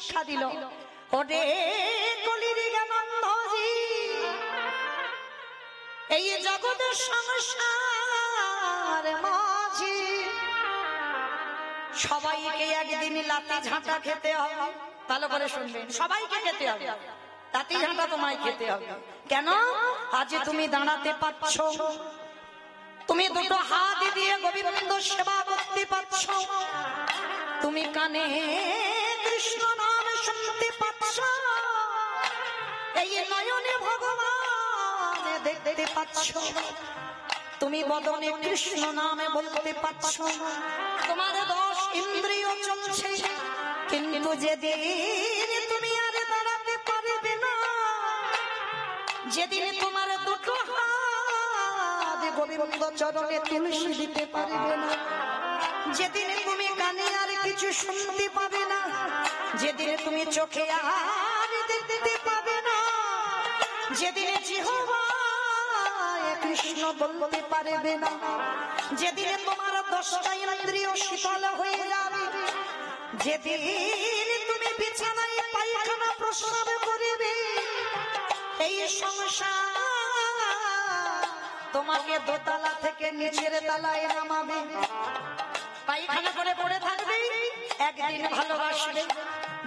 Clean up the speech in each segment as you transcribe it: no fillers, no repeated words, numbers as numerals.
শিক্ষা দিল, ওরে কলির জ্ঞানন্ধজি, এই জগতের সংসার মাঝি সবাইকে একদিন লাঠি ঝাঁটা খেতে হবে। ভালো করে শুনবেন, সবাইকে খেতে হবে, লাঠি ঝাঁটা তোমায় খেতে হবে। কেন? আজ তুমি দাঁড়াতে পারছ, তুমি দুটো হাত দিয়ে গোবিন্দ সেবা করতে পারছ, তুমি কানে কৃষ্ণ নাম শুনতে পাচ্ছ, এই নয়নে ভগবান দেখতে পাচ্ছ, তুমি বদনে কৃষ্ণ নামে বলতে পাচ্ছ, তোমার 10 ইন্দ্রিয় চলছে, কিন্তু যেদিন তুমি আর দাঁড়াতে পারবে না, যেদিন তোমার দুটো হাত গোবিন্দ চরণে তুলসী দিতে পারবে না, যেদিন তুমি কানে আর কিছু শুনতে পাবে না, যেদিন তুমি চোখে আর দেখতে পাবে না, যেদিন জিহ্বায় কৃষ্ণ বলতে পারবে না, যেদিন তোমার 10টা ইন্দ্রিয় শীতল হয়ে যাবে, যেদিন তুমি বিছানায় পায়খানা প্রস্রাব করবে, এই সংসার তোমাকে দোতলা থেকে নিচের তলায় নামাবে। পায়খানা করে পড়ে থাকবে, একদিন ভালোবাসবে,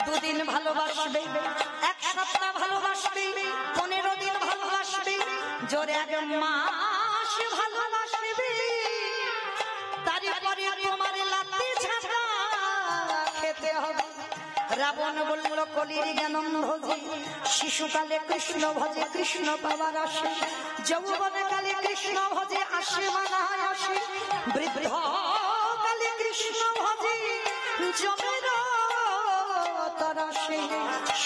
2 দিন ভালোবাসবে, 1 সপ্তাহ ভালোবাসবে, 15 দিন ভালোবাসবে, জোরে 1 মাস ভালোবাসবে, তারপরে তোমার লাঠি ঝাঁটা খেতে হবে। রাবণ বলল কলির জ্ঞানন্ধজি, শিশুকালে কৃষ্ণ ভজে কৃষ্ণ পাবার আসে, যৌবন কালে কৃষ্ণ ভজে আসে মানায় আসে, বৃদ্ধ কালে কৃষ্ণ ভজে জমের তরসে।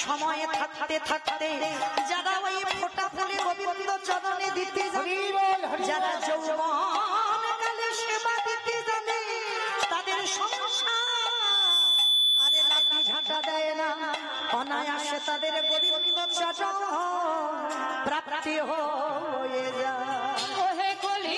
সময় থাকতে থাকতে যারা ওই ফোঁটা ফুলে গোবিন্দ চরণে দিতে জানে, যারা যৌবন কালে সেবা দিতে জানে, তাদের সংসার আরে লাঠি ঝাঁটা দেয় না, অনায়াসে তাদের গোবিন্দ চরণ প্রাপ্তি হয়ে যায়। ওহে কলি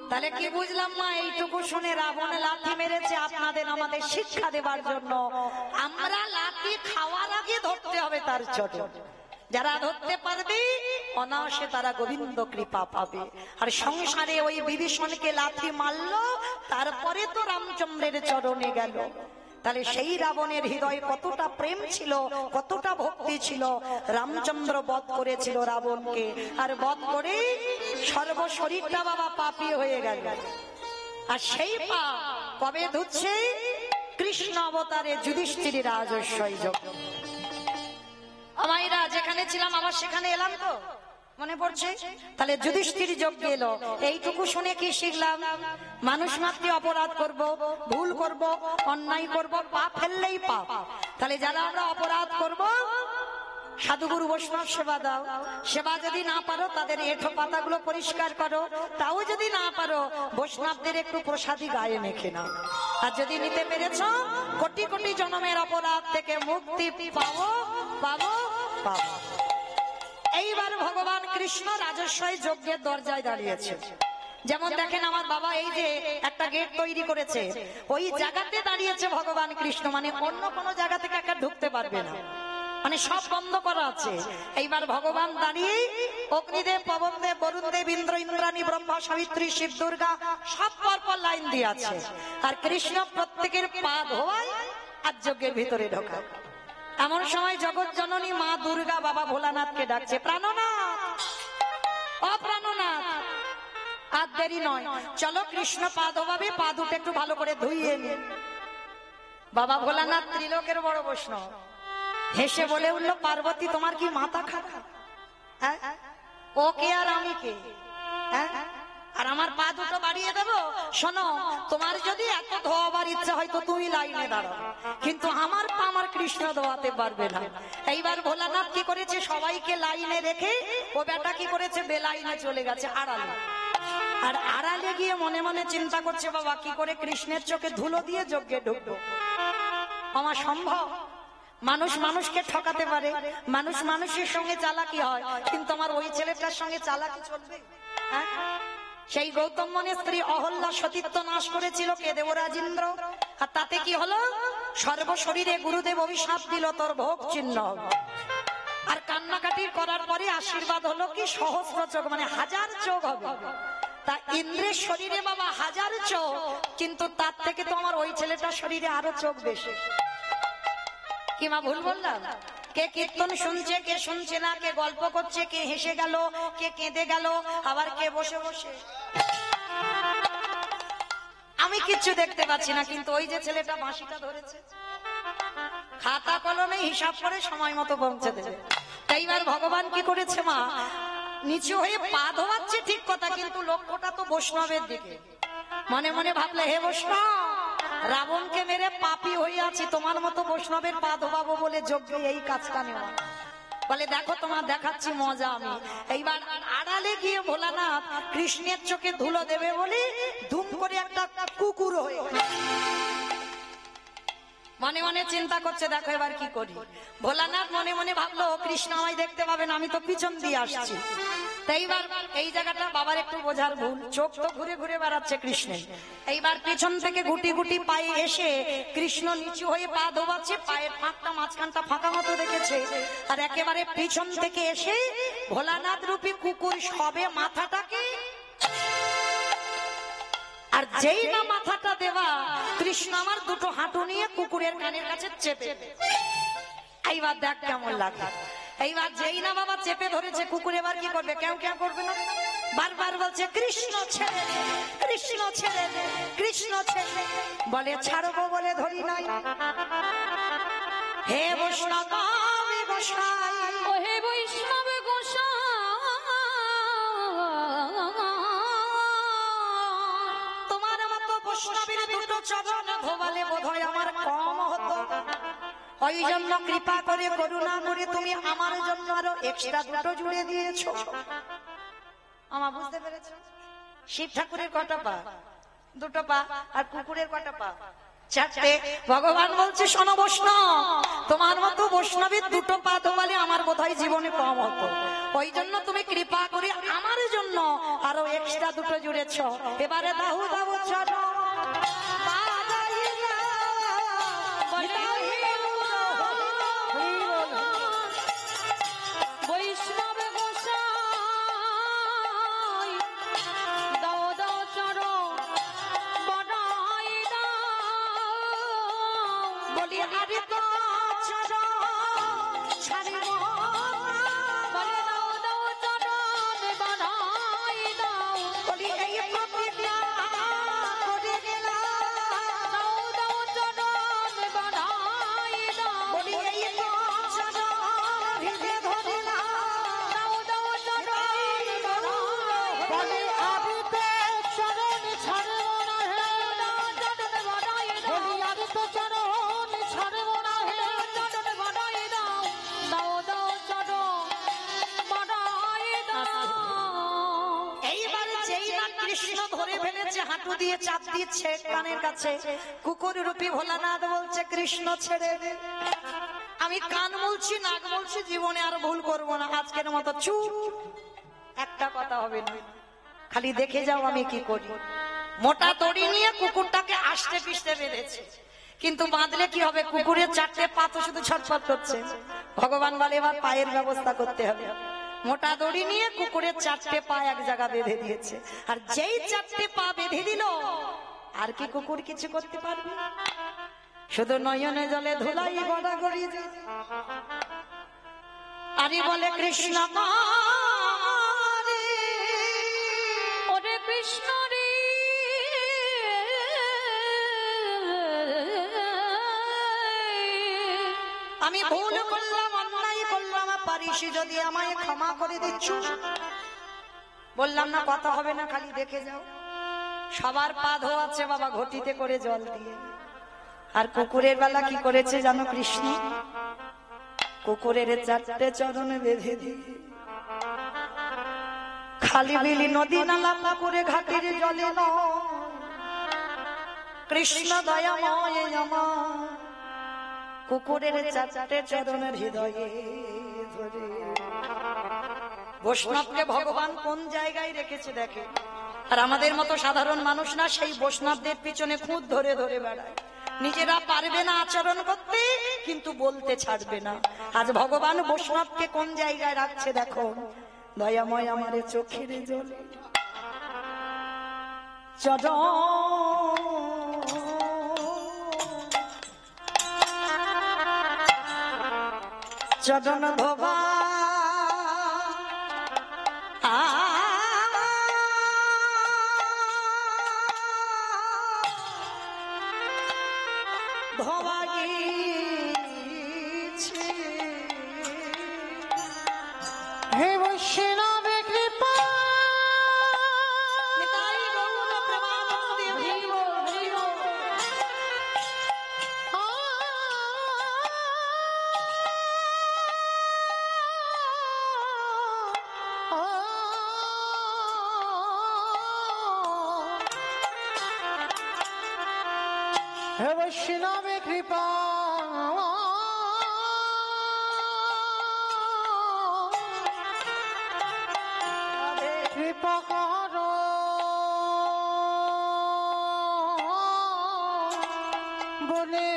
তাহলে কি বুঝলাম মা? এইটুকু শুনে রাবণ লাঠি মেরেছে আপনাদের আমাদের শিক্ষা দেবার জন্য। আমরা লাঠি খাওয়ার আগে ধরতে হবে তার চরণ। যারা ধরতে পারবে অনায়াসে তারা গোবিন্দ কৃপা পাবে। আর সংসারে ওই বিভীষণকে লাঠি মারলো, তারপরে তো রামচন্দ্রের চরণে গেল। তাহলে সেই রাবণের হৃদয়ে কতটা প্রেম ছিল, কতটা ভক্তি ছিল। রামচন্দ্র বধ করেছিল রাবণকে, আর বধ করে সর্বশরীরটা বাবা পাপী হয়ে গেল। আর সেই পাপ কবে ধুচ্ছে? কৃষ্ণ অবতারে যুধিষ্ঠির রাজস্বই যোগ। আমাইরা যেখানে ছিলাম আবার সেখানে এলাম তো মনে পড়ছে। তাহলে যুধিষ্ঠির যজ্ঞে এলো। এইটুকু শুনে কি শিখলাম? মানুষ মাত্রই অপরাধ করব, ভুল করব, অন্যায় করব, পাপ ফেললেই পাপ। তাহলে যারা আমরা অপরাধ করব, সাধুগুরু বৈষ্ণব সেবা দাও। সেবা যদি না পারো তাদের এঁঠো পাতাগুলো পরিষ্কার করো। তাও যদি না পারো বৈষ্ণবদের একটু প্রসাদী গায়ে মেখে নাও। আর যদি নিতে পেরেছ, কোটি কোটি জন্মের অপরাধ থেকে মুক্তি পাবো পাবো পাবো। এইবার ভগবান কৃষ্ণ রাজস্বই যজ্ঞের দরজায় দাঁড়িয়েছে। যেমন দেখেন আমার বাবা এই যে একটা গেট তৈরি করেছে, ওই জায়গাতে দাঁড়িয়েছে ভগবান কৃষ্ণ। মানে অন্য কোনো জায়গা থেকে একা ঢুকতে পারবে না, মানে সব বন্ধ করা আছে। এইবার ভগবান দাঁড়িয়ে অগ্নিদেব, পবনদেব, বরুণদেব, ইন্দ্র, ইন্দ্রাণী, ব্রহ্মা, সাবিত্রী, শিব, দুর্গা সব পরপর লাইন দিয়ে আছে। আর কৃষ্ণ প্রত্যেকের পা ধোয়ায় আর যজ্ঞের ভিতরে ঢোকা। এমন সময় জগৎ জননী মা দুর্গা বাবা ভোলানাথকে ডাকছে, প্রাণনাথ, অপ্রাণনাথ। আর আর দেরি নয়, চলো কৃষ্ণ পা ধোবাবে, পা দুটো একটু ভালো করে ধুইয়ে নিন। বাবা ভোলানাথ ত্রিলোকের বড় বৈষ্ণব হেসে বলে উঠলো, পার্বতী তোমার কি মাথা খারাপ? হ্যাঁ, ও কে আর আমি কে? হ্যাঁ, আর আমার পা দুটো বাড়িয়ে দেবো? শোনো, তোমার যদি এত ধোয়াবার ইচ্ছা হয় তো তুমি লাইনে দাঁড়াও, কিন্তু আমার পা আমার কৃষ্ণ ধোয়াতে পারবে না। এইবার ভোলানাথ কি করেছে, সবাইকে লাইনে রেখে ও বেটা কি করেছে, বেলাইনে চলে গেছে আড়ালে। আর আড়ালে গিয়ে মনে মনে চিন্তা করছে, বাবা কি করে কৃষ্ণের চোখে ধুলো দিয়ে যজ্ঞে ঢুকবো? আমার সম্ভব? মানুষ মানুষকে ঠকাতে পারে, মানুষ মানুষের সঙ্গে চালাকি হয়, কিন্তু আমার ওই ছেলেটার সঙ্গে চালাকি চলবে? হ্যাঁ, সেই গৌতম মনের স্ত্রী অহল্যা সতীত্ব নাশ করেছিল কে? দেবরাজ ইন্দ্র। আর তাতে কি হলো? সর্বশরীরে গুরুদেব অভিশাপ দিল, তোর ভোগ চিহ্ন হবে। আর কান্নাকাটির করার পরে আশীর্বাদ হলো কি, সহস্র চোখ, মানে 1000 চোখ হবে। তা ইন্দ্রের শরীরে বাবা 1000 চোখ, কিন্তু তার থেকে তো আমার ওই ছেলেটার শরীরে আরো চোখ বেশি। কি মা ভুল বললাম? কে কীর্তন শুনছে, কে শুনছে না, কে গল্প করছে, কে হেসে গেল, কে কেঁদে গেল, আবার কে বসে বসে। আমি কিচ্ছু দেখতে পাচ্ছি না, কিন্তু ওই যে ছেলেটা বাঁশিটা ধরেছে, খাতা কলমে হিসাব করে সময় মতো পৌঁছে দেবে। এইবার ভগবান কি করেছে, মা নিচু হয়ে পা ধোয়াচ্ছে ঠিক কথা, কিন্তু লক্ষ্যটা তো বৈষ্ণবের দিকে। মনে মনে ভাবলে, হে বৈষ্ণব, রাবণকে মেরে পাপী হয়ে আছি, তোমার মতো বৈষ্ণবের পা ধোবাবো বলে যজ্ঞে এই কাজটা নেওয়া। বলে দেখো তোমার দেখাচ্ছি মজা আমি। এইবার আড়ালে গিয়ে ভোলানাথ কৃষ্ণের চোখে ধুলো দেবে বলে ধুম করে একটা কুকুর হয়ে মনে মনে চিন্তা করছে, দেখো এবার কি করি। ভোলানাথ মনে মনে ভাবলো, কৃষ্ণ আমায় দেখতে পাবে না, আমি তো পিছন দিয়ে আসছি। এইবার এই জায়গাটা বাবার একটু বোঝার ভুল, চোখ তো ঘুরে ঘুরে বেড়াচ্ছে কৃষ্ণের। এইবার পিছন থেকে গুটি গুটি পায়ে এসে কৃষ্ণ নিচু হয়ে পা ধোবাচ্ছে, পায়ের ফাঁকটা মাঝখানটা ফাঁকা মতো রেখেছে। আর একেবারে পিছন থেকে এসে ভোলানাথ রূপী কুকুর সবে মাথাটাকে, আর যেই না মাথাটা দেওয়া, কৃষ্ণ আমার দুটো হাঁটু নিয়ে কুকুরের কানের কাছে চেপে। এইবার দেখ কেমন লাগে। এইবার যেই না বাবা চেপে ধরেছে, কুকুর এবার কি করবে? কেউ কেউ করবে না, বারবার বলছে কৃষ্ণ ছেড়ে দে, কৃষ্ণ ছেড়ে দে, কৃষ্ণ ছেড়ে দে। বলে ছাড়বো বলে ধরি নাই। হে বৈষ্ণব গোসাই, ও হে বৈষ্ণব গোসাই, তোমার মতো বৈষ্ণবের দুটো চরণ ধোবালে বোধহয় আমার কম হতো। ওই জন্য কৃপা করে করুণা করে তুমি আমার জন্য আরো এক্সট্রা দুটো জুড়ে দিয়েছো। আমার বুঝতে পেরেছো? শিব ঠাকুরের কটা পা? দুটো পা। আর কুকুরের কটা পা? 4টে। ভগবান বলছে, শোনো বৈষ্ণব, তোমার মতো বৈষ্ণবের দুটো পা ধোবালে আমার বোধহয় জীবনে কম হতো। ওই জন্য তুমি কৃপা করে আমার জন্য আরো এক্সট্রা দুটো জুড়েছ। এবারে দাহু দাহু চলো বৈষ্ণব গোসাই, দাও দাও চরো বড়াই দাও। বলি আরে তো চরো ছাড়িব, বলে দাও দাও চরো বড়াই দাও। বলি এই প্রতিজ্ঞা করে গেলাম, দাও দাও চরো বড়াই দাও। বলি এই চরো ভিজে ধরলাম, দাও দাও চরো বলে আমি তো চরণ ছাড়ব না, হে চরণ বড়াই দাও। বলি আমি তো চরণ ছাড়ব না, হে চরণ বড়াই দাও। দাও দাও চরণ বড়াই দাও। এইবার যেই না কৃষ্ণ ধরে ফেলেছে, হাঁটু দিয়ে চাপ দিচ্ছে কানের কাছে, কুকুর রূপী ভোলানাথ বলছে কৃষ্ণ ছেড়ে দে। আমি কান বলছি, নাক বলছি, জীবনে আর ভুল করবো না, আজকের মতো চুপ, একটা কথা হবে না, খালি দেখে যাও আমি কি করি। মোটা দড়ি নিয়ে কুকুরটাকে আষ্টে পিষ্টে বেঁধেছে, কিন্তু বাঁধলে কি হবে? কুকুরের 4টে পা তো শুধু ছটফট করছে। ভগবান বলে এবার পায়ের ব্যবস্থা করতে হবে। মোটা দড়ি নিয়ে কুকুরের 4টে পা এক জায়গা বেঁধে দিয়েছে। আর যেই 4টে পা বেঁধে দিল, আর কি কুকুর কিছু করতে পারবে? শুধু নয়নে জলে ধুলাই গড়া গড়ি। আরে বলে কৃষ্ণ ওরে কৃষ্ণ কৃষ্ণ রে আমি ভুল করলাম, অন্যায় করলাম, পারিস যদি আমায় ক্ষমা করে দিচ্ছ। বললাম না কথা হবে না, খালি দেখে যাও। সবার পা ধোয়াচ্ছে বাবা ঘটিতে করে জল দিয়ে। আর কুকুরের বেলা কি করেছে জানো কৃষ্ণ? কুকুরের 4টে চরণ বেঁধে দিয়ে খালি বিলি নদী নালা পুকুরে ঘাটের জলে কৃষ্ণ দয়াময় আমার কুকুরের 4টে চরণের হৃদয়ে ধরে। বৈষ্ণবকে ভগবান কোন জায়গায় রেখেছে দেখে। আর আমাদের মতো সাধারণ মানুষ না, সেই বৈষ্ণবদের পিছনে খুঁত ধরে ধরে বেড়ায়। নিজেরা পারবে না আচরণ করতে, কিন্তু বলতে ছাড়বে না। আজ ভগবান বৈষ্ণবকে কোন জায়গায় রাখছে দেখো। দয়াময় আমারে চোখের জল চরণ ধোবা ধোবা গিয়েছে। হে বৈষ্ণবে কৃপা হে বৈষ্ণবে কৃপা কৃপা করো বলে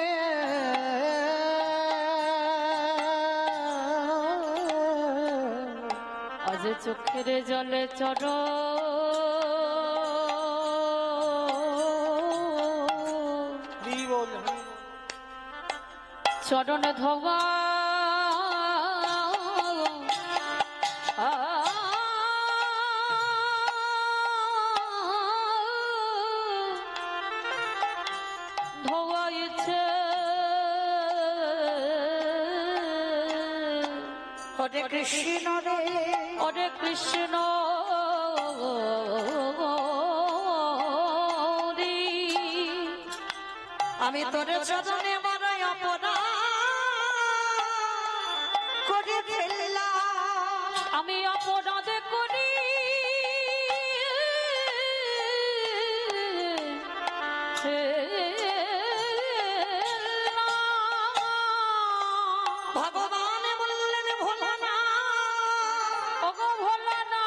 আজ চোখের জলে চড়ো চরণ ধোবা ধোয়াইছে। হরে কৃষ্ণ রে হরে কৃষ্ণ রে আমি তোর চরণে বড় অপরাধ করে ফেললাম। আমি অপরাধ করি ভগবান বললেন ভোলা না, ওগো ভোলা না,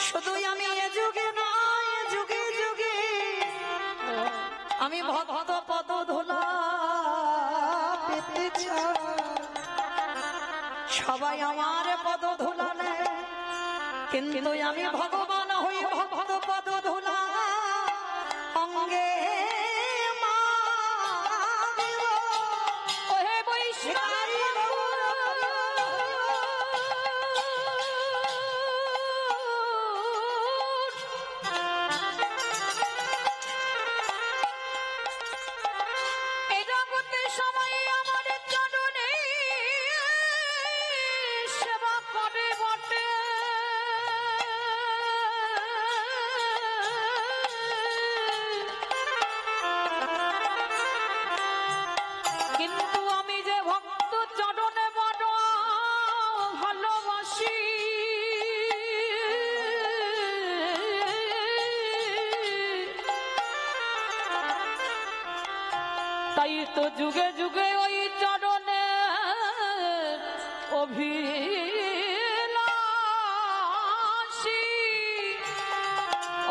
শুধু আমি এ যুগে নয় যুগে যুগে আমি ভক্ত পদ ধুলা পেতে চাই। সবাই আমার পদ ধুলা নেয়, কিন্তু আমি ভগবান হই ভক্ত পদ ধুলা অঙ্গে ওহে বৈষ্ণব সময় আমার চরণে সেবা করে বটে। কিন্তু আমি যে ভক্ত চরণে বড় ভালোবাসি, তাই তো যুগে যুগে ওই চরণে অভিলাষী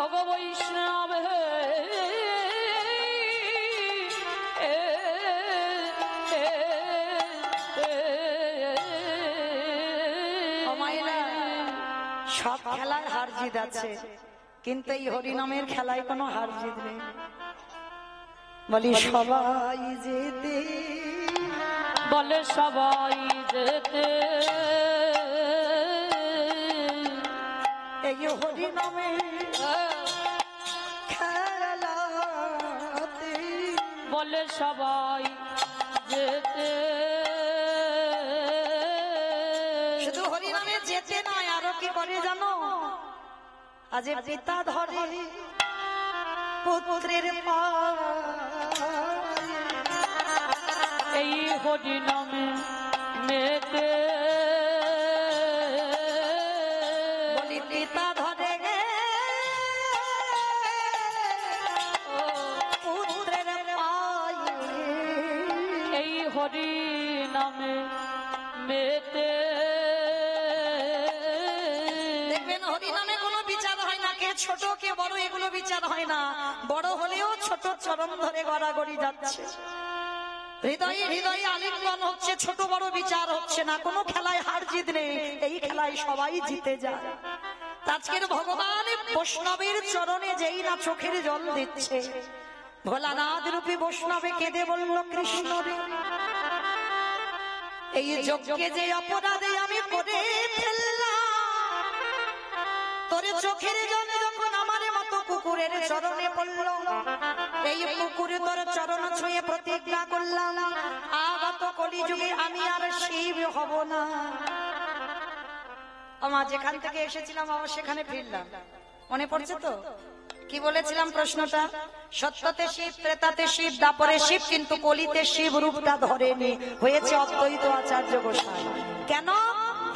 ওগো বৈষ্ণব হে সব খেলায় হার জিত আছে, কিন্তু এই হরিনামের খেলায় কোনো হার জিত নেই। বলি সবাই যেতে, বলে সবাই যেতে এই হরি নামে খেলাতে বলে সবাই যেতে। শুধু হরি নামে যেতে নয়, আরো কি করে জানো? আজ পিতা ধরে পুত্রের এই হরি নামে মেতে বলি পিতা ধরে পুত্রের এই হরি নামে মেতে। দেখবেন হরি নামে কোনো বিচার হয় না, কে ছোট কে বড় এগুলো বিচার হয় না। বড় হলেও ছোট চরণ ধরে গড়াগড়ি যাচ্ছে, হৃদয়ে হৃদয়ে আলিঙ্গন হচ্ছে, ছোট বড় বিচার হচ্ছে না। কোনো খেলায় হার জিত নেই, এই খেলায় সবাই জিতে যায়। আজকের ভগবান বৈষ্ণবের চরণে যেই না চোখের জল দিচ্ছে, ভোলানাথ রূপী বৈষ্ণবে কেঁদে বলল কৃষ্ণ রে, এই যজ্ঞে যে অপরাধে আমি করে ফেললাম, তোর চোখের জলে যখন আমার মতো কুকুরের চরণে পড়ল, এই কুকুরে তোর চরণ ছুঁয়ে প্রতিজ্ঞা করলাম, আগত কলিযুগে আমি আর শিব হব না। আমার যেখান থেকে এসেছিলাম আবার সেখানে ফিরলাম, মনে পড়ছে তো? কি বলেছিলাম প্রশ্নটা? সত্যতে শিব, ত্রেতাতে শিব, দাপরে শিব, কিন্তু কলিতে শিব রূপটা ধরেনি, হয়েছে অদ্বৈত আচার্য গোসাই। কেন?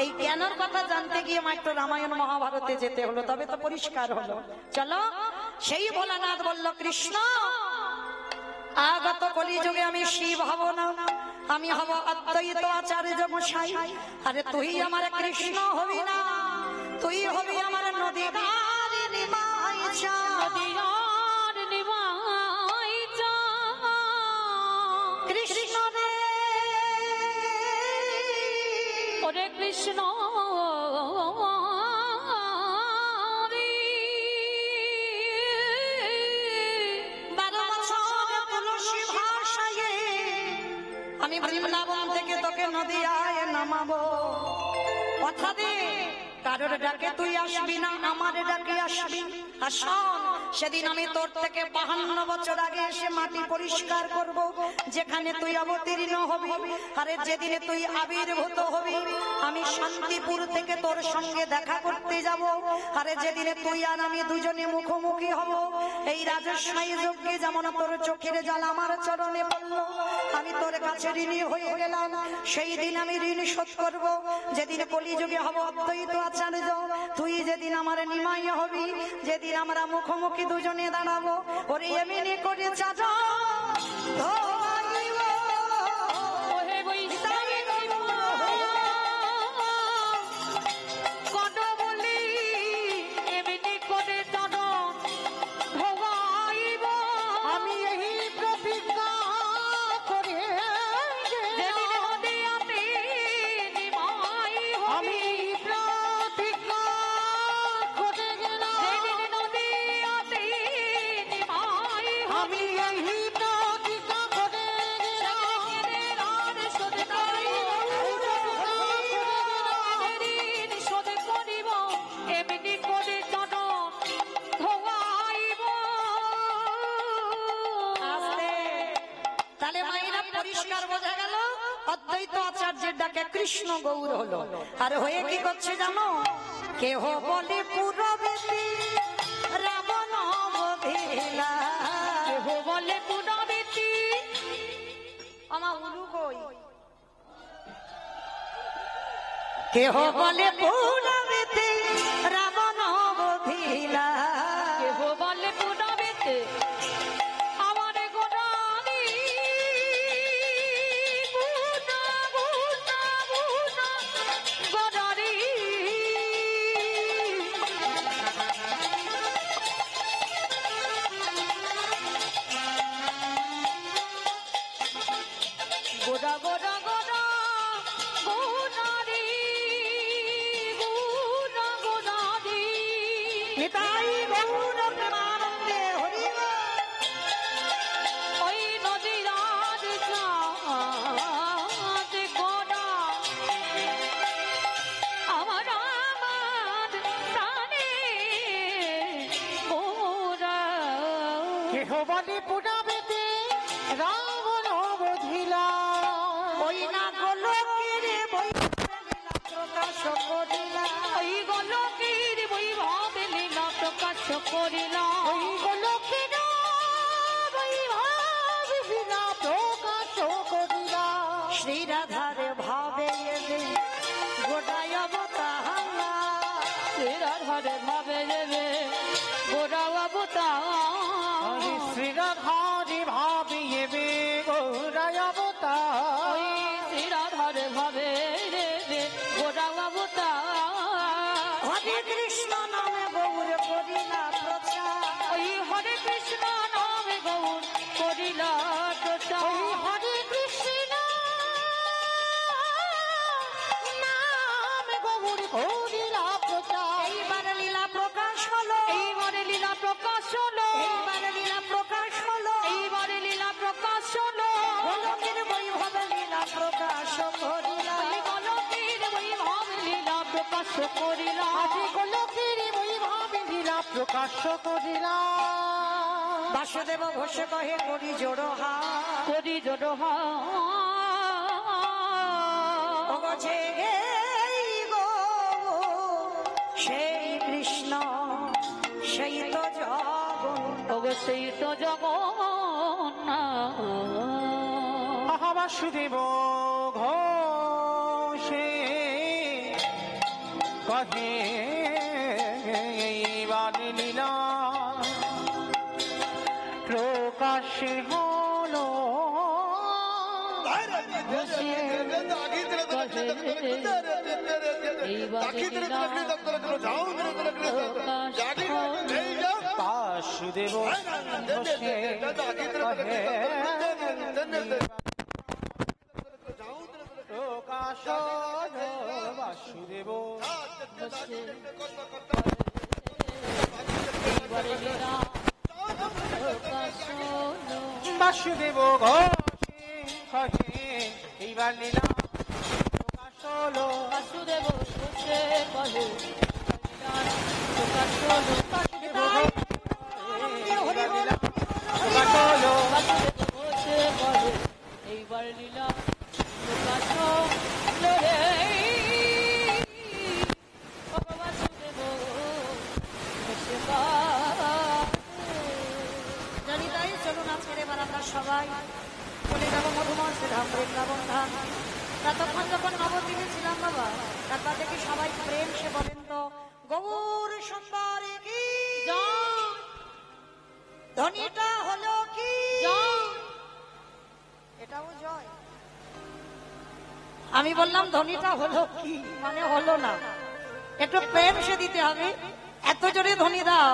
এই জ্ঞানের কথা জানতে গিয়ে মাত্র রামায়ণ মহাভারতে যেতে হলো, তবে তো পরিষ্কার হলো। চলো, সেই ভোলানাথ বলল কৃষ্ণ, আগত কলিযুগে আমি শিব হব না, আমি হব অদ্বৈত আচার্য গোসাই। আরে তুই আমার কৃষ্ণ হবি না, তুই হবি আমার নদী কৃষ্ণ রে, ওরে কৃষ্ণ আমি বৃন্দাবন থেকে তোকে নদিয়ায় নামাবো, কথা দে কারোর ডাকে তুই আসবি না, আমার ডাকে আসবি। আর শোন, সেদিন আমি তোর থেকে 52 বছর আগে এসে মাটি পরিষ্কার করব, যেখানে তুই অবতীর্ণ হবি। আরে যেদিনে তুই আবির্ভূত হবি, আমি শান্তিপুর থেকে তোর সঙ্গে দেখা করতে যাব। আরে যেদিনে তুই আর আমি দুজনে মুখোমুখি হব, এই রাজস্বাই যজ্ঞে যেমন তোর চোখের জল আমার চরণে পড়ল, আমি তোর কাছে ঋণী হয়ে গেলাম। সেই দিন আমি ঋণ শোধ করব। যেদিন কলিযুগে হব অদ্বৈত আচার্য, তুই যেদিন আমার নিমাই হবি, যেদিন আমরা মুখোমুখি দুজনে দাঁড়াবো, ওরে এমনি করে চাচা কৃষ্ণ গৌর হলো। আর হয়ে কি করছে জানো? কেহ বলে পুরবেশী রাবণ বধিলা, কেহ বলে পুরবেশী আমার উলু কই, কেহ বলে পুরবেশী রাবণ বধিলা, কেহ বলে পুরবেশী আমার গোড়ালি গোড়ারি গোড়া গোড়া গোড়া গোড়ারি গোড়া গোড়ারি নিতাই গৌর প্রেমানন্দে হরি ওই নদীর চাঁদ গোড়া আমার আমার প্রাণের কেহ বলে পুরাবেতে রাবণ বধিলা, ওই না গোলকের বৈভবে লীলা প্রকাশ করিলা, ওই গোলকের বৈভবে লীলা প্রকাশ করিলা, ওই গোলকের বৈভবে লীলা প্রকাশ করিলা। শ্রী রাধার ভাবে এবে গোটায় অবতারা, শ্রী রাধার ভাবে দেবে গোরা অবতার, হরে শ্রী রাধারি ভাবিয়ে গৌরায় অবতার, ওই শ্রী রাধার ভাবে দেবে গোরা অবতার, হরে কৃষ্ণ নামে গৌর করিলা প্রচার, ওই হরে কৃষ্ণ নামে গৌর করিলা প্রচার, ওই হরে কৃষ্ণ নাম গৌর করিলা প্রচার। এইবার লীলা প্রকাশ হলো, এইবারে লীলা প্রকাশ হলো, এইবার লীলা প্রকাশ হলো, এইবারে লীলা প্রকাশ হলো, গোলকের বৈভবে লীলা প্রকাশ করিলা, ওই গোলকের বৈভবে লীলা প্রকাশ করিলা, আজি গোলকের বৈভবে লীলা প্রকাশ করিলা। বাসুদেব ঘোষ কহে করি জোড়ো হাত, করি জড়হা ওগছে এই গো সেই কৃষ্ণ সেই তো জগন, অবশ্যই তো জগন্নাথ, আহা বাসুদেব ঘোষে কহে এইবার লীলা প্রকাশে হলো। বাসুদেব ঘোষে কহে প্রকাশ হলো। বাসুদেব এইবারে লীলা প্রকাশ হলো, বাসুদেব ঘোষে কহে এইবার লীলা প্রকাশ হলো। বাসুদেব ঘোষে কহে লীলা প্রকাশ হলো, বাসুদেব এইবার লীলা প্রকাশ হলো। বাসুদেব ঘোষে কহে এইবার লীলা প্রকাশ হলো রে, ও বাসুদেব ঘোষে জানি তাই চলুন আজকের এবার আমরা সবাই চলে যাবো মধুময় শ্রীধাম বৃন্দাবন ধাম। ততক্ষণ যখন নবদ্বীপে ছিলাম বাবা, তারপর দেখি সবাই প্রেম সে বলেন তো গৌর সুন্দরী কি ধ্বনিটা হলো কি, এটাও জয়। আমি বললাম ধ্বনিটা হলো কি, মানে হলো না, একটু প্রেম সে দিতে হবে। এত জোরে ধ্বনি দাও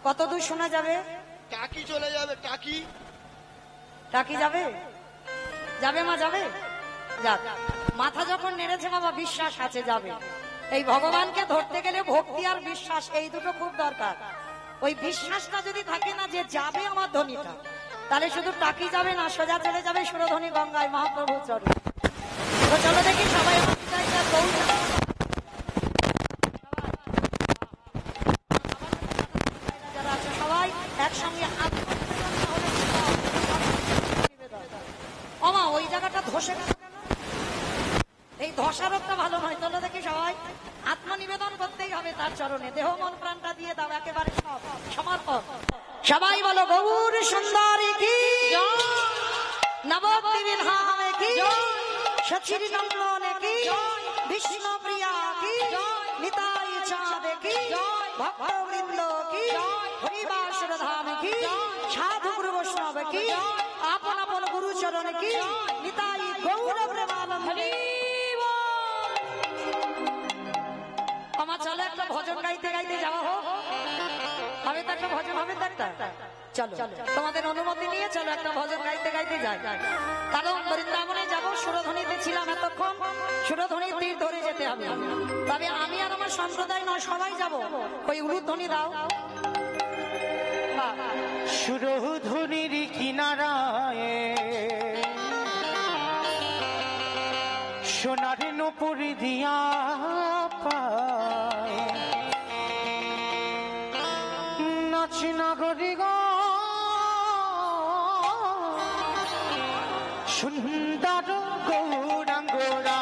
কত দূর শোনা যাবে? টাকি চলে যাবে, টাকি টাকি যাবে, যাবে মা যাবে, যাক। মাথা যখন নেড়েছে বাবা বিশ্বাস আছে যাবে। এই ভগবানকে ধরতে গেলে ভক্তি আর বিশ্বাস এই দুটো খুব দরকার। ওই বিশ্বাসটা যদি থাকে না যে যাবে আমার ধ্বনিটা, তাহলে শুধু টাকি যাবে না, সোজা চলে যাবে সুরধ্বনি গঙ্গায় মহাপ্রভু চরণে। তো চলো দেখি সবাই আমার পিতাইটা গৌর যারা আছে সবাই একসঙ্গে ওমা ওই জায়গাটা ধসে গেল কেন? এই ধসারোগটা ভালো নয়। চলো দেখি সবাই আত্মনিবেদন করতেই হবে তার চরণে, দেহ মন প্রাণটা দিয়ে দাও একেবারে সব সমর্পণ। সবাই বলো গৌর সুন্দরী কি, নবদ্বীপে ধামে কি, সচির নন্দনে কি, বিষ্ণু প্রিয়া কি, নিতাই চাঁদ কি, ভক্তবৃন্দ কি, হরিবাসর ধাম কি, সাধু গুরু বৈষ্ণব কি, আপন আপন গুরু চরণ কি, নিতাই গৌর প্রেমানন্দে। আমার চলো একটা ভজন গাইতে গাইতে যাওয়া হোক, হবে তো একটা ভজন, হবে তো একটা। চলো তোমাদের অনুমতি নিয়ে চলো একটা ভজন গাইতে গাইতে যাই। কারণ বৃন্দাবনে যাবো, সুরধ্বনিতে ছিলাম এতক্ষণ, সুরধ্বনির তীর ধরে যেতে হবে। তবে আমি আর আমার সম্প্রদায় নয়, সবাই যাব। ওই উলুধ্বনি দাও। সুরধ্বনির কিনারায় সোনার নুপুর দিয়া পায় নাচ নাগরি গো সুন্দর গৌরাঙ্গরায়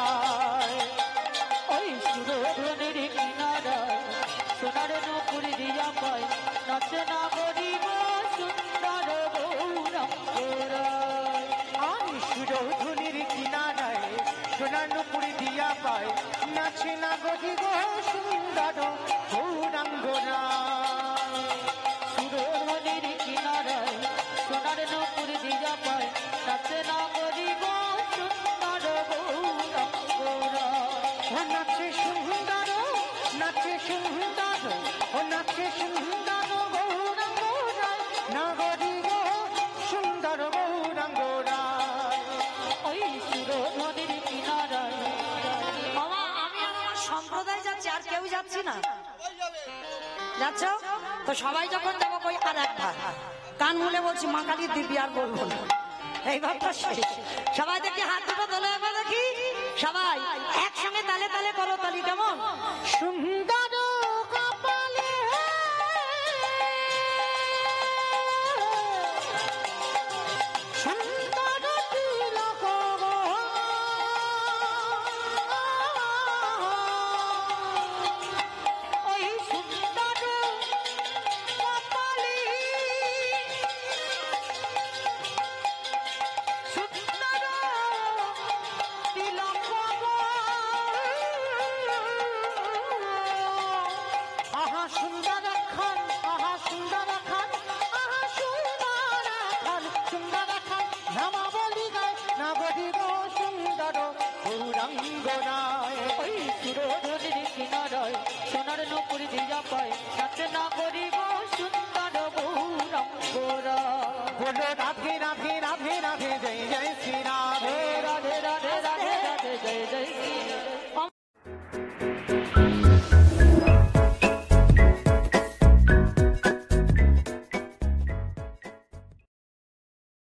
ওই সুরধনের কিনারায় সোনার নপুর দিয়া পায় নাচে না গরিব সুন্দর গৌরাঙ্গরায়। আমি সুরধুনির কিনারায় সোনানুপুর দিয়া পায় নাচে না গদি গো সুন্দর গৌরাঙ্গরায়। সুরধনের কিনারায় সোনার নপুর দিয়া পায় নাচে না গরিব সুন্দর গৌরাঙ্গরায়। ও নাচে সুন্দর, নাচে সুন্দর, ও নাচে সুন্দর গৌরাঙ্গরায়, না গদি গো সুন্দর গৌরাঙ্গরায়। ওই সুরধনের কিনারায় বাবা আমি আর আমার সম্প্রদায় যাচ্ছি, আর কেউ যাচ্ছি না। ওই যাবে যাচ্ছ তো সবাই যখন যাবো কই আর একবার কান মুলে বলছি মা কালীর দিব্যি আর বলবো না, এইবারটা শেষ। সবাই দেখি হাত দুটো তোলে এবার দেখি সবাই একসঙ্গে তালে তালে করো তালি, কেমন? সুন্দর কপালে সুন্দর তিলক গো, ওই সুন্দর কপালে সুন্দর তিলক গো। আহা সুন্দর খান, আহা সুন্দর খান, আহা সুন্দর খান, সুন্দর খান নামা বলি গায়, না গদি গো সুন্দর গৌরাঙ্গরায়। ওই সুরধনের কিনারায় সোনার নপুর দিয়া পায় নাচে না গরিব সুন্দর গৌরাঙ্গরায়। बोलो राधे राधे राधे राधे जय जय श्री राम।